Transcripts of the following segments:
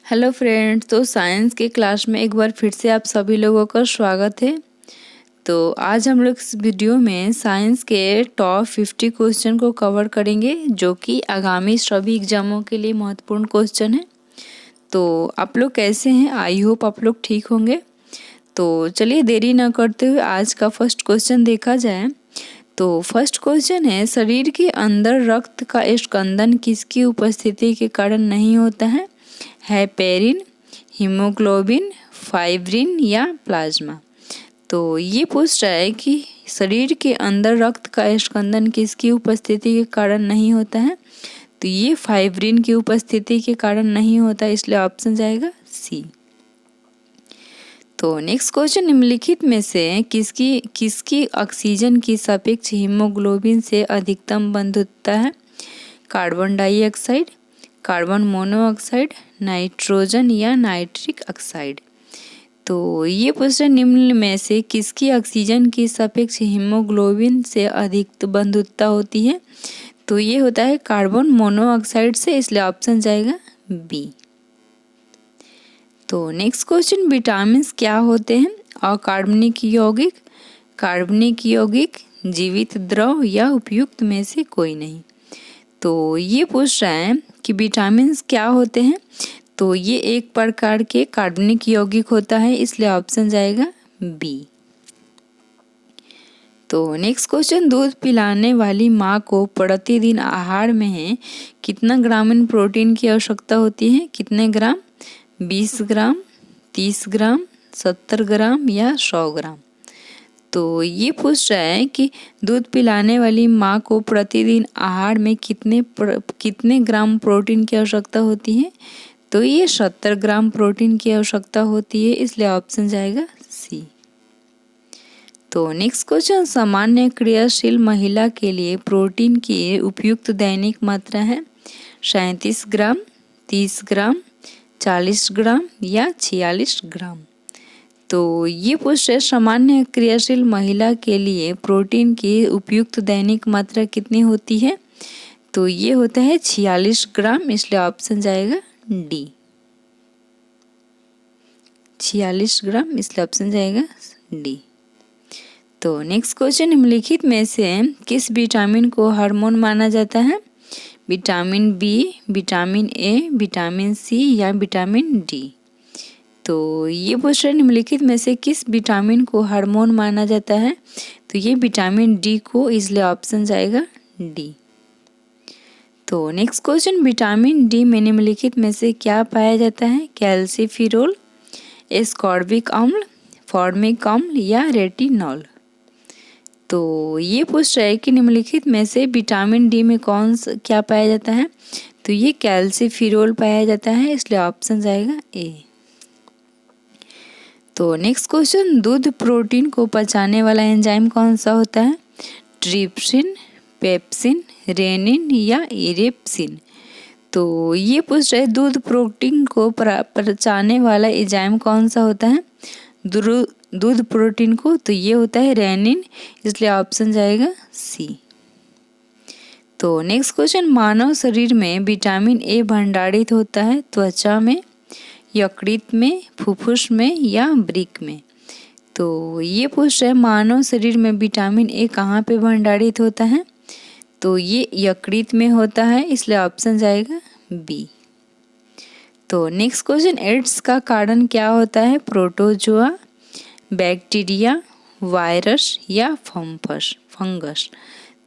Hello friends, तो science के class में एक बार फिर से आप सभी लोगों का स्वागत है। तो आज हम लोग इस वीडियो में साइंस के टॉप 50 क्वेश्चन को कवर करेंगे, जो कि आगामी सभी एग्जामों के लिए महत्वपूर्ण क्वेश्चन है। तो आप लोग कैसे हैं? आई होप आप लोग ठीक होंगे। तो चलिए देरी न करते हुए आज का फर्स्ट क्वेश्चन देखा जाए। तो फर्स्ट क्वेश्चन है, शरीर के अंदर रक्त का स्कंदन किसकी उपस्थिति के कारण नहीं होता है? हेपेरिन, हीमोग्लोबिन, फाइब्रिन या प्लाज्मा। तो ये पूछ रहा है कि शरीर के अंदर रक्त का स्कंदन किसकी उपस्थिति के कारण नहीं होता है? तो ये फाइब्रिन की उपस्थिति के कारण नहीं होता, इसलिए ऑप्शन जाएगा सी। तो नेक्स्ट क्वेश्चन, निम्नलिखित में से किसकी ऑक्सीजन की सापेक्ष हीमोग्लोबिन से अधिकतम बंधुता है? Carbon dioxide, carbon monoxide, nitrogen या नाइट्रिक ऑक्साइड। तो ये प्रश्न निम्न में से किसकी ऑक्सीजन की सापेक्ष हीमोग्लोबिन से अधिक बंधुता होती है? तो ये होता है कार्बन मोनोऑक्साइड से, इसलिए ऑप्शन जाएगा बी। तो नेक्स्ट क्वेश्चन, विटामिन क्या होते हैं? अकार्बनिक यौगिक, कार्बनिक यौगिक, जीवित द्रव या उपयुक्त में से कोई नहीं। तो ये पूछ रहा है कि विटामिन क्या होते हैं? तो ये एक प्रकार के कार्बनिक यौगिक होता है, इसलिए ऑप्शन जाएगा बी। तो नेक्स्ट क्वेश्चन, दूध पिलाने वाली माँ को प्रतिदिन आहार में कितना ग्रामीण प्रोटीन की आवश्यकता होती है? कितने ग्राम? 20 ग्राम, 30 ग्राम, 70 ग्राम या 100 ग्राम। तो ये पूछ रहा है कि दूध पिलाने वाली माँ को प्रतिदिन आहार में कितने ग्राम प्रोटीन की आवश्यकता होती है? तो ये 70 ग्राम प्रोटीन की आवश्यकता होती है, इसलिए ऑप्शन जाएगा सी। तो नेक्स्ट क्वेश्चन, सामान्य क्रियाशील महिला के लिए प्रोटीन की उपयुक्त दैनिक मात्रा है? 37 ग्राम, 30 ग्राम, 40 ग्राम या 46 ग्राम। तो ये पूछ रहे सामान्य क्रियाशील महिला के लिए प्रोटीन की उपयुक्त दैनिक मात्रा कितनी होती है? तो ये होता है 46 ग्राम, इसलिए ऑप्शन जाएगा डी। 46 ग्राम, इसलिए ऑप्शन जाएगा डी। तो नेक्स्ट क्वेश्चन, निम्नलिखित में से किस विटामिन को हार्मोन माना जाता है? Vitamin B, vitamin A, vitamin C या विटामिन डी। तो ये पूछ रहे निम्नलिखित में से किस विटामिन को हार्मोन माना जाता है? तो ये विटामिन डी को, इसलिए ऑप्शन जाएगा डी। तो नेक्स्ट क्वेश्चन, विटामिन डी में निम्नलिखित में से क्या पाया जाता है? कैल्सीफिरोल, एस्कॉर्बिक अम्ल, फॉर्मिक अम्ल या रेटिनॉल। तो ये पूछ रहा है कि निम्नलिखित में से विटामिन डी में क्या पाया जाता है? तो ये कैल्सीफिरोल पाया जाता है, इसलिए ऑप्शन जाएगा ए। तो नेक्स्ट क्वेश्चन, दूध प्रोटीन को पचाने वाला एंजाइम कौन सा होता है? ट्रिप्सिन, पेप्सिन, रेनिन या इरेप्सिन। तो ये पूछ रहे दूध प्रोटीन को पचाने वाला एंजाइम कौन सा होता है दूध प्रोटीन को? तो ये होता है रेनिन, इसलिए ऑप्शन जाएगा सी। तो नेक्स्ट क्वेश्चन, मानव शरीर में विटामिन ए भंडारित होता है त्वचा में, यकृत में, फुफ्फुस में या वृक्क में। तो ये पूछ रहे मानव शरीर में विटामिन ए कहाँ पे भंडारित होता है? तो ये यकृत में होता है, इसलिए ऑप्शन जाएगा बी। तो नेक्स्ट क्वेश्चन, एड्स का कारण क्या होता है? प्रोटोजोआ, बैक्टीरिया, वायरस या फंगस।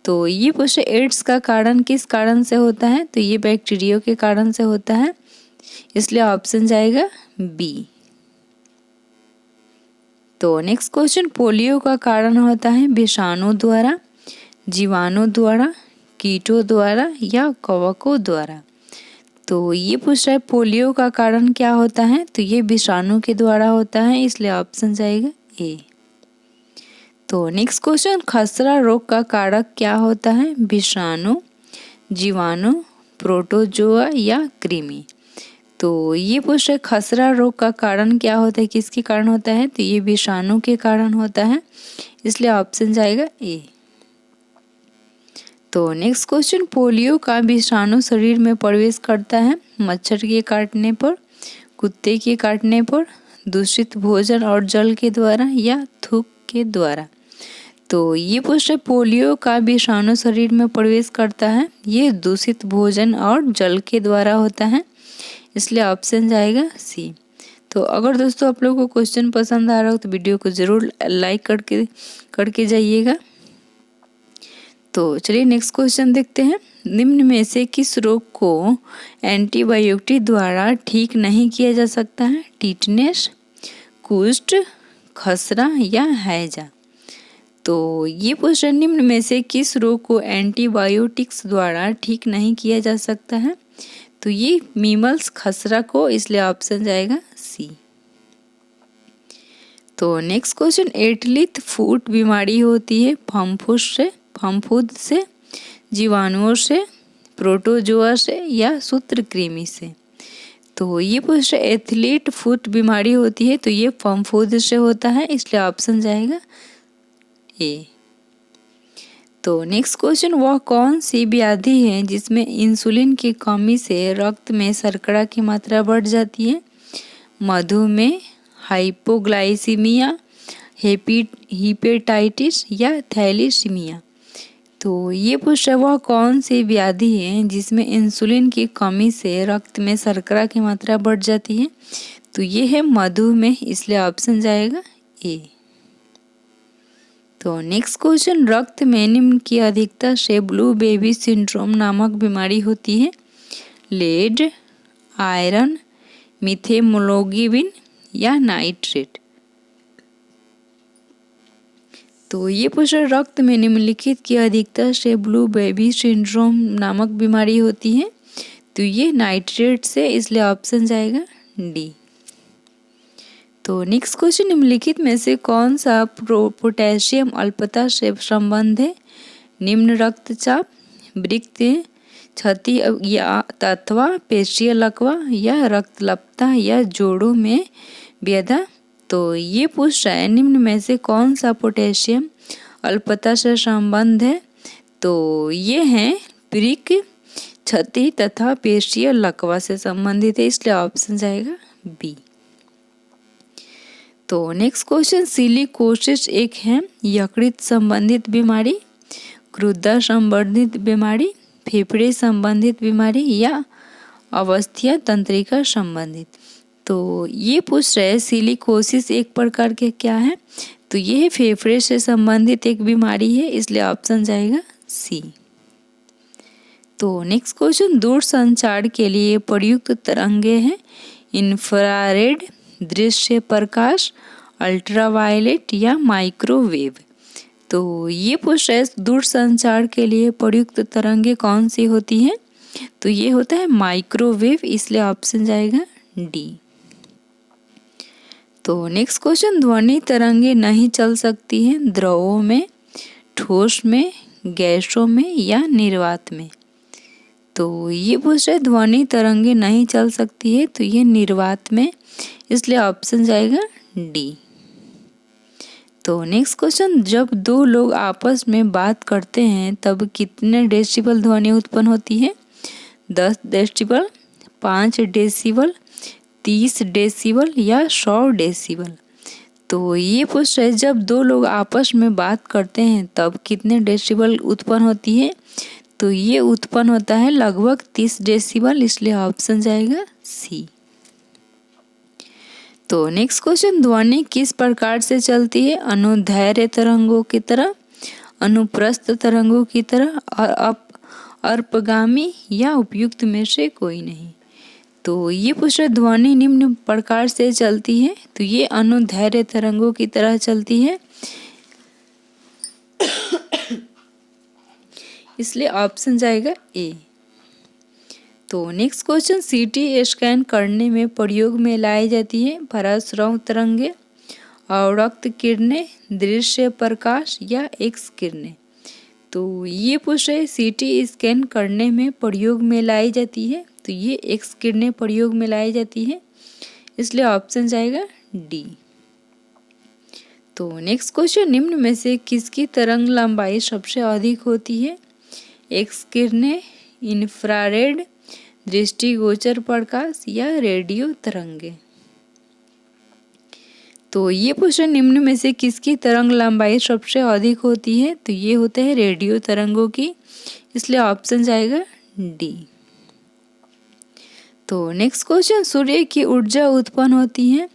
तो ये पूछ रहे एड्स का कारण किस कारण से होता है? तो ये बैक्टीरिया के कारण से होता है, इसलिए ऑप्शन जाएगा बी। तो नेक्स्ट क्वेश्चन, पोलियो का कारण होता है विषाणु द्वारा, जीवाणु द्वारा, कीटों द्वारा या कवकों द्वारा। तो ये पूछ रहा है पोलियो का कारण क्या होता है? तो ये विषाणु के द्वारा होता है, इसलिए ऑप्शन जाएगा ए। तो नेक्स्ट क्वेश्चन, खसरा रोग का कारक क्या होता है? विषाणु, जीवाणु, प्रोटोजोआ या कृमि। तो ये पूछ रहे खसरा रोग का कारण क्या होता है, किसके कारण होता है? तो ये विषाणु के कारण होता है, इसलिए ऑप्शन जाएगा ए। तो नेक्स्ट क्वेश्चन, पोलियो का विषाणु शरीर में प्रवेश करता है मच्छर के काटने पर, कुत्ते के काटने पर, दूषित भोजन और जल के द्वारा या थूक के द्वारा। तो ये पूछ रहे पोलियो का विषाणु शरीर में प्रवेश करता है, ये दूषित भोजन और जल के द्वारा होता है, इसलिए ऑप्शन जाएगा सी। तो अगर दोस्तों आप लोगों को क्वेश्चन पसंद आ रहा हो तो वीडियो को ज़रूर लाइक करके जाइएगा। तो चलिए नेक्स्ट क्वेश्चन देखते हैं। निम्न में से किस रोग को एंटीबायोटिक द्वारा ठीक नहीं किया जा सकता है? टिटनेस, कुष्ठ, खसरा या हैजा। तो ये पूछ रहे निम्न में से किस रोग को एंटीबायोटिक्स द्वारा ठीक नहीं किया जा सकता है? तो ये मीमल्स, खसरा को, इसलिए ऑप्शन जाएगा सी। तो नेक्स्ट क्वेश्चन, एटलीथ फुट बीमारी होती है फफूंद से, जीवाणुओं से, प्रोटोजोआ से या सूत्रकृमि से। तो ये पूछ रहे एथलीट फुट बीमारी होती है, तो ये फफूंद से होता है, इसलिए ऑप्शन जाएगा ए। तो नेक्स्ट क्वेश्चन, वह कौन सी व्याधि है जिसमें इंसुलिन की कमी से रक्त में शर्करा की मात्रा बढ़ जाती है? मधुमेह, हाइपोग्लाइसीमिया, हेपेटाइटिस या थैलीसीमिया। तो ये पूछ रहा है वह कौन सी व्याधि है जिसमें इंसुलिन की कमी से रक्त में शर्करा की मात्रा बढ़ जाती है? तो ये है मधुमेह, इसलिए ऑप्शन जाएगा ए। तो नेक्स्ट क्वेश्चन, रक्त में निम्न की अधिकता से ब्लू बेबी सिंड्रोम नामक बीमारी होती है? लेड, आयरन, मिथेमोग्लोबिन या नाइट्रेट। तो ये पूछ रहा रक्त में निम्नलिखित की अधिकता से ब्लू बेबी सिंड्रोम नामक बीमारी होती है? तो ये नाइट्रेट से, इसलिए ऑप्शन जाएगा डी। तो नेक्स्ट क्वेश्चन, निम्नलिखित में से कौन सा पोटेशियम अल्पता से संबंध है? निम्न रक्तचाप, वृक्क क्षति या अथवा पेशीय लकवा या रक्तल्पता या जोड़ों में व्यथा। तो ये पूछ रहा है निम्न में से कौन सा पोटेशियम अल्पता से संबंध है? तो ये है वृक्क क्षति तथा पेशीय लकवा से संबंधित है, इसलिए ऑप्शन जाएगा बी। तो नेक्स्ट क्वेश्चन, सिलिकोसिस एक है यकृत संबंधित बीमारी, गुर्दा संबंधित बीमारी, फेफड़े संबंधित बीमारी या अवस्थीय तंत्रिका संबंधित। तो ये पूछ रहे हैं सिलिकोसिस एक प्रकार के क्या है? तो ये फेफड़े से संबंधित एक बीमारी है, इसलिए ऑप्शन जाएगा सी। तो नेक्स्ट क्वेश्चन, दूर संचार के लिए प्रयुक्त तरंगे हैं इंफ्रारेड, दृश्य प्रकाश, अल्ट्रावायलेट या माइक्रोवेव। तो ये पूछ रहे दूर संचार के लिए प्रयुक्त तरंगे कौन सी होती हैं? तो ये होता है माइक्रोवेव, इसलिए ऑप्शन जाएगा डी। तो नेक्स्ट क्वेश्चन, ध्वनि तरंगे नहीं चल सकती हैं द्रवों में, ठोस में, गैसों में या निर्वात में। तो ये पूछ रहे ध्वनि तरंगे नहीं चल सकती है, तो ये निर्वात में, इसलिए ऑप्शन जाएगा डी। तो नेक्स्ट क्वेश्चन, जब दो लोग आपस में बात करते हैं तब कितने डेसिबल ध्वनि उत्पन्न होती है? 10 डेसिबल, 5 डेसिबल, 30 डेसिबल या 100 डेसिबल। तो ये पूछ रहे जब दो लोग आपस में बात करते हैं तब कितने डेसिबल उत्पन्न होती है? तो ये उत्पन्न होता है लगभग 30 डेसिबल, इसलिए ऑप्शन जाएगा सी। तो नेक्स्ट क्वेश्चन, ध्वनि किस प्रकार से चलती है? अनुदैर्घ्य तरंगों की तरह, अनुप्रस्थ तरंगों की तरह और अर्पगामी या उपयुक्त में से कोई नहीं। तो ये पूछ रहे ध्वनि निम्न प्रकार से चलती है, तो ये अनुदैर्घ्य तरंगों की तरह चलती है, इसलिए ऑप्शन जाएगा ए। तो नेक्स्ट क्वेश्चन, सीटी स्कैन करने में प्रयोग में लाई जाती है पराश्रव तरंगे, अवरक्त किरणें, दृश्य प्रकाश या एक्स किरणें। तो ये पूछ रहे सीटी स्कैन करने में प्रयोग में लाई जाती है, तो ये एक्स किरणें प्रयोग में लाई जाती है, इसलिए ऑप्शन जाएगा डी। तो नेक्स्ट क्वेश्चन, निम्न में से किसकी तरंग लंबाई सबसे अधिक होती है? एक्स किरणें, इंफ्रारेड, दृष्टिगोचर प्रकाश या रेडियो तरंगे। तो ये प्रश्न निम्न में से किसकी तरंग लंबाई सबसे अधिक होती है? तो ये होता है रेडियो तरंगों की, इसलिए ऑप्शन जाएगा डी। तो नेक्स्ट क्वेश्चन, सूर्य की ऊर्जा उत्पन्न होती है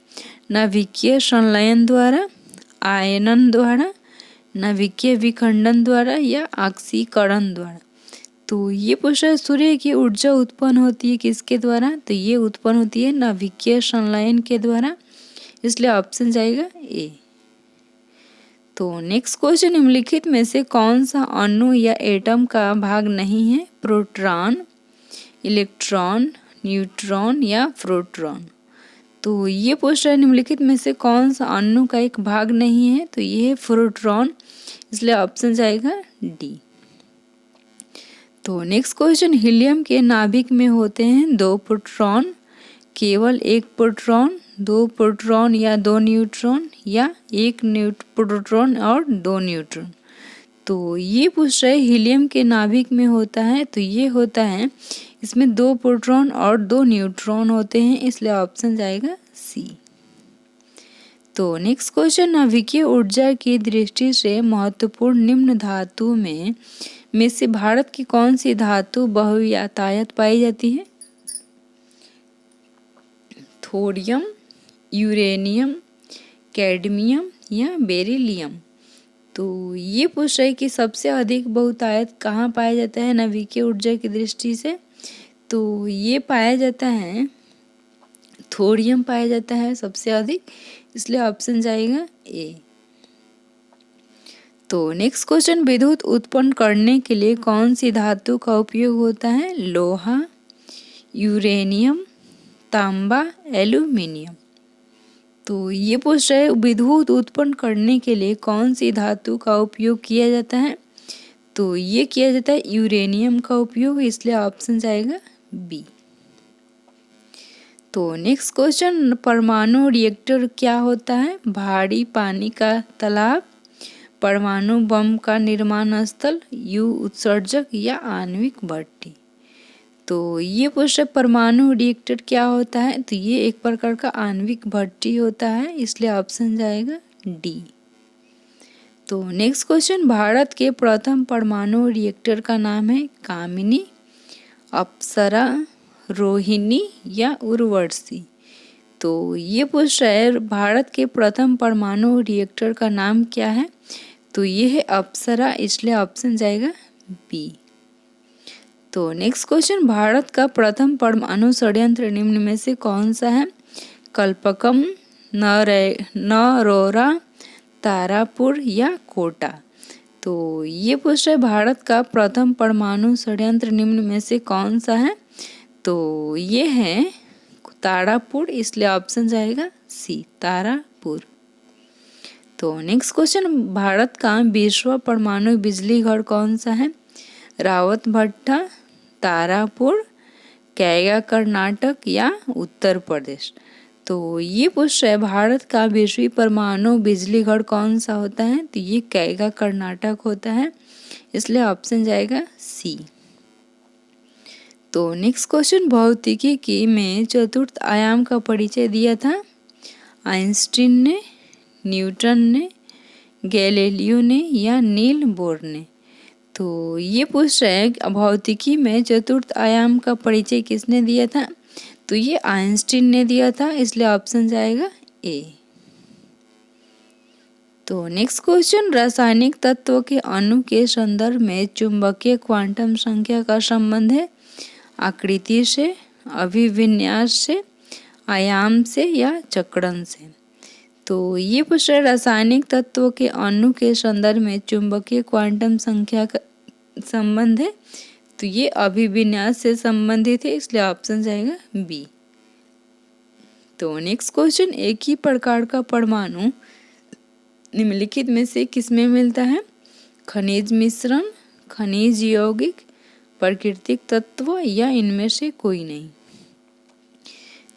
नाभिकीय संलयन द्वारा, आयनन द्वारा, नाभिकीय विखंडन द्वारा या ऑक्सीकरण द्वारा। तो ये प्रश्न, सूर्य की ऊर्जा उत्पन्न होती है किसके द्वारा? तो ये उत्पन्न होती है नाभिकीय संलयन के द्वारा, इसलिए ऑप्शन जाएगा ए। तो नेक्स्ट क्वेश्चन, निम्नलिखित में से कौन सा अणु या एटम का भाग नहीं है? प्रोटॉन, इलेक्ट्रॉन, न्यूट्रॉन या प्रोटॉन। तो ये पूछ रहा है निम्नलिखित में से कौन सा अणु का एक भाग नहीं है? तो ये है प्रोटॉन, इसलिए ऑप्शन जाएगा डी। तो नेक्स्ट क्वेश्चन, हीलियम के नाभिक में होते हैं 2 प्रोटॉन, केवल 1 प्रोटॉन, 2 प्रोटॉन या 2 न्यूट्रॉन या 1 प्रोटॉन और 2 न्यूट्रॉन। तो ये पूछ रहे हीलियम के नाभिक में होता है, तो ये होता है इसमें 2 प्रोटॉन और 2 न्यूट्रॉन होते हैं, इसलिए ऑप्शन जाएगा सी। तो नेक्स्ट क्वेश्चन, नाभिकीय ऊर्जा की दृष्टि से महत्वपूर्ण निम्न धातु में से भारत की कौन सी धातु बहुआयत पाई जाती है? थोरियम, यूरेनियम, कैडमियम या बेरिलियम। तो ये पूछ रहे कि सबसे अधिक बहुतायत कहाँ पाया जाता है नाभिकीय ऊर्जा की दृष्टि से? तो ये पाया जाता है, थोरियम पाया जाता है सबसे अधिक, इसलिए ऑप्शन जाएगा ए। तो नेक्स्ट क्वेश्चन, विद्युत उत्पन्न करने के लिए कौन सी धातु का उपयोग होता है? लोहा, यूरेनियम, तांबा, एल्यूमिनियम। तो ये पूछ रहे विद्युत उत्पन्न करने के लिए कौन सी धातु का उपयोग किया जाता है? तो ये किया जाता है यूरेनियम का उपयोग, इसलिए ऑप्शन जाएगा बी। तो नेक्स्ट क्वेश्चन, परमाणु रिएक्टर क्या होता है? भारी पानी का तालाब, परमाणु बम का निर्माण स्थल, यू उत्सर्जक या आणविक भट्टी। तो ये पूछे परमाणु रिएक्टर क्या होता है? तो ये एक प्रकार का आणविक भट्टी होता है, इसलिए ऑप्शन जाएगा डी। तो नेक्स्ट क्वेश्चन, भारत के प्रथम परमाणु रिएक्टर का नाम है कामिनी, अप्सरा, रोहिणी या उर्वशी। तो ये पूछ रहा है भारत के प्रथम परमाणु रिएक्टर का नाम क्या है? तो ये है अप्सरा, इसलिए ऑप्शन जाएगा बी। तो नेक्स्ट क्वेश्चन, भारत का प्रथम परमाणु षड्यंत्र निम्न में से कौन सा है? कल्पकम, नरोरा, तारापुर या कोटा। तो ये पूछ रहे भारत का प्रथम परमाणु षड्यंत्र निम्न में से कौन सा है? तो ये है तारापुर, इसलिए ऑप्शन जाएगा सी, तारापुर। तो नेक्स्ट क्वेश्चन, भारत का 20वां परमाणु बिजली घर कौन सा है? रावत भट्टा, तारापुर, कैगा कर्नाटक या उत्तर प्रदेश। तो ये पूछ रहा है भारत का 20वीं परमाणु बिजली घर कौन सा होता है? तो ये कैगा कर्नाटक होता है, इसलिए ऑप्शन जाएगा सी। तो नेक्स्ट क्वेश्चन, भौतिकी की में चतुर्थ आयाम का परिचय दिया था आइंस्टीन ने, न्यूटन ने, गैलीलियो ने या नील बोर ने। तो ये पूछ रहे हैं भौतिकी में चतुर्थ आयाम का परिचय किसने दिया था? तो ये आइंस्टीन ने दिया था, इसलिए ऑप्शन जाएगा ए। तो नेक्स्ट क्वेश्चन, रासायनिक तत्व के अणु के संदर्भ में चुंबकीय क्वांटम संख्या का संबंध है आकृति से, अभिविन्यास से, आयाम से या चक्रण से। तो ये पूछ रहे रासायनिक तत्व के अणु के संदर्भ में चुंबकीय क्वांटम संख्या का संबंध है, तो ये अभिविन्यास से संबंधित है, इसलिए ऑप्शन जाएगा बी। तो नेक्स्ट क्वेश्चन, एक ही प्रकार का परमाणु निम्नलिखित में से किसमें मिलता है? खनिज मिश्रण, खनिज यौगिक, प्राकृतिक तत्व या इनमें से कोई नहीं।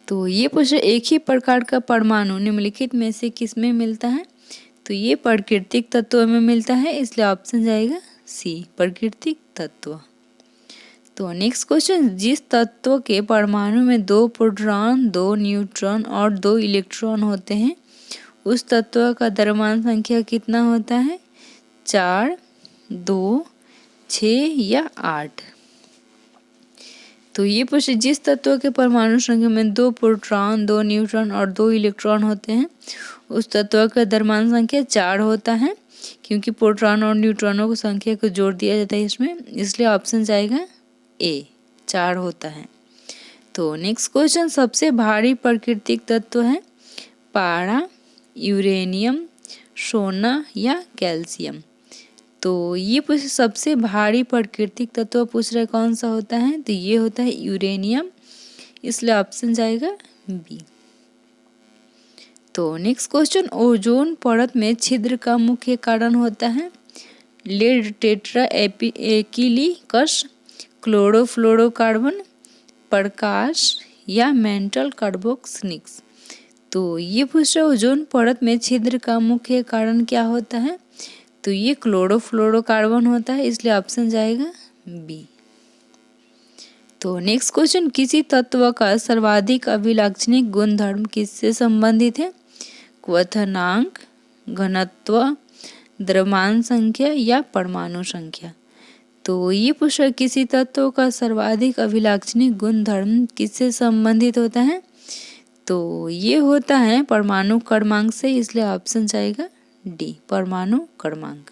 तो ये पूछे एक ही प्रकार का परमाणु निम्नलिखित में से किसमें मिलता है? तो ये प्राकृतिक तत्व में मिलता है, इसलिए ऑप्शन जाएगा सी, प्राकृतिक तत्व। तो नेक्स्ट क्वेश्चन, जिस तत्व के परमाणु में 2 प्रोटॉन 2 न्यूट्रॉन और 2 इलेक्ट्रॉन होते हैं उस तत्व का द्रव्यमान संख्या कितना होता है? 4, 2, 6 या 8। तो ये पूछे जिस तत्व के परमाणु संख्या में 2 प्रोटॉन 2 न्यूट्रॉन और 2 इलेक्ट्रॉन होते हैं उस तत्व का द्रव्यमान संख्या 4 होता है, क्योंकि प्रोटॉन और न्यूट्रॉनों को संख्या को जोड़ दिया जाता है इसमें, इसलिए ऑप्शन जाएगा ए, 4 होता है। तो नेक्स्ट क्वेश्चन, सबसे भारी प्राकृतिक तत्व है पारा, यूरेनियम, सोना या कैल्शियम। तो ये पूछ सबसे भारी प्राकृतिक तत्व पूछ रहे कौन सा होता है? तो ये होता है यूरेनियम, इसलिए ऑप्शन जाएगा बी। तो नेक्स्ट क्वेश्चन, ओजोन परत में छिद्र का मुख्य कारण होता है लेड टेट्रा एक्रिलिकस, क्लोरोफ्लोरोकार्बन, प्रकाश या मेटल कार्बोक्सिलिक। तो ये पूछ रहे ओजोन परत में छिद्र का मुख्य कारण क्या होता है? तो ये क्लोरोफ्लोरोकार्बन होता है, इसलिए ऑप्शन जाएगा बी। तो नेक्स्ट क्वेश्चन, किसी तत्व का सर्वाधिक अभिलाक्षणिक गुणधर्म किससे संबंधित है? क्वथनांक, घनत्व, द्रव्यमान संख्या या परमाणु संख्या। तो ये पूछ रहा किसी तत्व का सर्वाधिक अभिलाक्षणिक गुणधर्म किससे संबंधित होता है? तो ये होता है परमाणु क्रमांक से, इसलिए ऑप्शन जाएगा डी, परमाणु क्रमांक।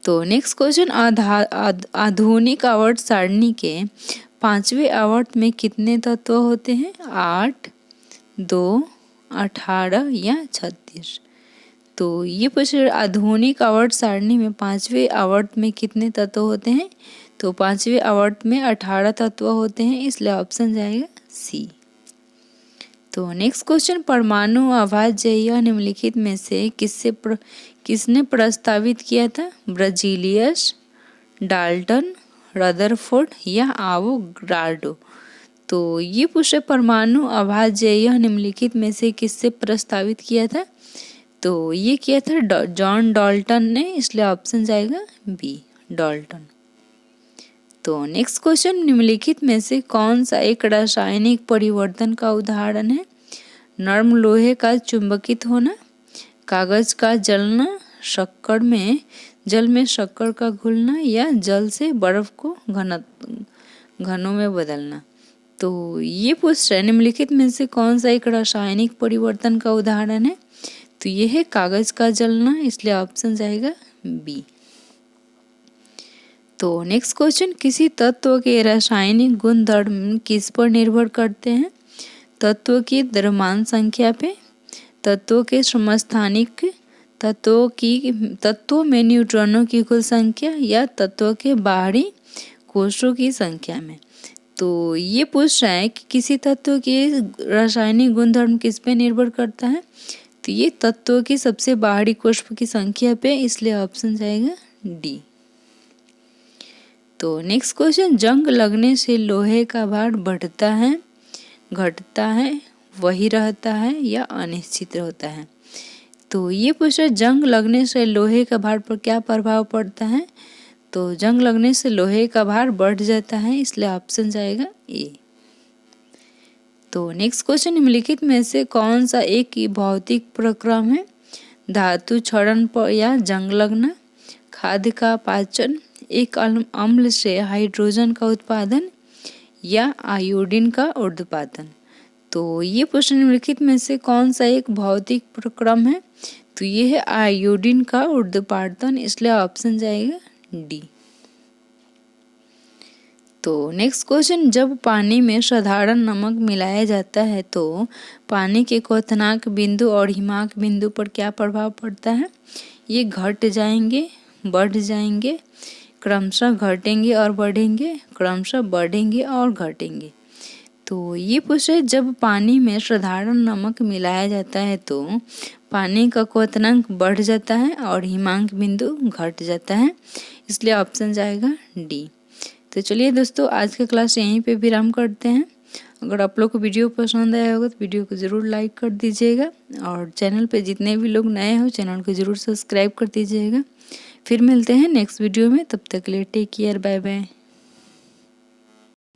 तो नेक्स्ट क्वेश्चन, आधुनिक आवर्त सारणी के 5वें आवर्त में कितने तत्व होते हैं? 8, 2, 18 या 36। तो ये पूछ आधुनिक आवर्त सारणी में 5वें आवर्त में कितने तत्व होते हैं? तो 5वें आवर्त में 18 तत्व होते हैं, इसलिए ऑप्शन जाएगा सी। तो नेक्स्ट क्वेश्चन, परमाणु अभाज्य यह निम्नलिखित में से किसने प्रस्तावित किया था? ब्रजीलियस, डाल्टन, रदरफोर्ड या आवोगाड्रो। तो ये पूछे परमाणु अभाज्य यह निम्नलिखित में से किससे प्रस्तावित किया था? तो ये किया था जॉन डाल्टन ने, इसलिए ऑप्शन जाएगा बी, डाल्टन। तो नेक्स्ट क्वेश्चन, निम्नलिखित में से कौन सा एक रासायनिक परिवर्तन का उदाहरण है? नर्म लोहे का चुंबकित होना, कागज का जलना, शक्कर में जल में शक्कर का घुलना या जल से बर्फ को घनों में बदलना। तो ये पूछ रहे निम्नलिखित में से कौन सा एक रासायनिक परिवर्तन का उदाहरण है? तो ये है कागज का जलना, इसलिए ऑप्शन जाएगा बी। तो नेक्स्ट क्वेश्चन, किसी तत्व के रासायनिक गुणधर्म किस पर निर्भर करते हैं? तत्व की द्रव्यमान संख्या पे, तत्व के समस्थानिक, तत्वों में न्यूट्रॉनों की कुल संख्या या तत्व के बाहरी कोषों की संख्या में। तो ये पूछ रहा है कि किसी तत्व के रासायनिक गुणधर्म किस पे निर्भर करता है? तो ये तत्व की सबसे बाहरी कोष की संख्या पे, इसलिए ऑप्शन जाएगा डी। तो नेक्स्ट क्वेश्चन, जंग लगने से लोहे का भार बढ़ता है, घटता है, वही रहता है या अनिश्चित होता है? तो ये पूछा जंग लगने से लोहे का भार पर क्या प्रभाव पड़ता है? तो जंग लगने से लोहे का भार बढ़ जाता है, इसलिए ऑप्शन जाएगा ए। तो नेक्स्ट क्वेश्चन, निम्नलिखित में से कौन सा एक भौतिक प्रक्रम है? धातु क्षरण पर या जंग लगना, खाद्य का पाचन, एक अम्ल से हाइड्रोजन का उत्पादन या आयोडीन का ऊर्ध्वपातन। तो ये प्रश्न निम्नलिखित में से कौन सा एक भौतिक प्रक्रम है? तो ये है आयोडीन का ऊर्ध्वपातन, इसलिए ऑप्शन जाएगा डी। तो नेक्स्ट क्वेश्चन, जब पानी में साधारण नमक मिलाया जाता है तो पानी के क्वथनांक बिंदु और हिमांक बिंदु पर क्या प्रभाव पड़ता है? ये घट जाएंगे, बढ़ जाएंगे, क्रमशः घटेंगे और बढ़ेंगे, क्रमशः बढ़ेंगे और घटेंगे। तो ये पूछे जब पानी में साधारण नमक मिलाया जाता है तो पानी का क्वथनांक बढ़ जाता है और हिमांक बिंदु घट जाता है, इसलिए ऑप्शन जाएगा डी। तो चलिए दोस्तों, आज का क्लास यहीं पे विराम करते हैं। अगर आप लोग को वीडियो पसंद आया होगा तो वीडियो को ज़रूर लाइक कर दीजिएगा और चैनल पे जितने भी लोग नए हो चैनल को ज़रूर सब्सक्राइब कर दीजिएगा। फिर मिलते हैं नेक्स्ट वीडियो में, तब तक के लिए टेक केयर, बाय बाय।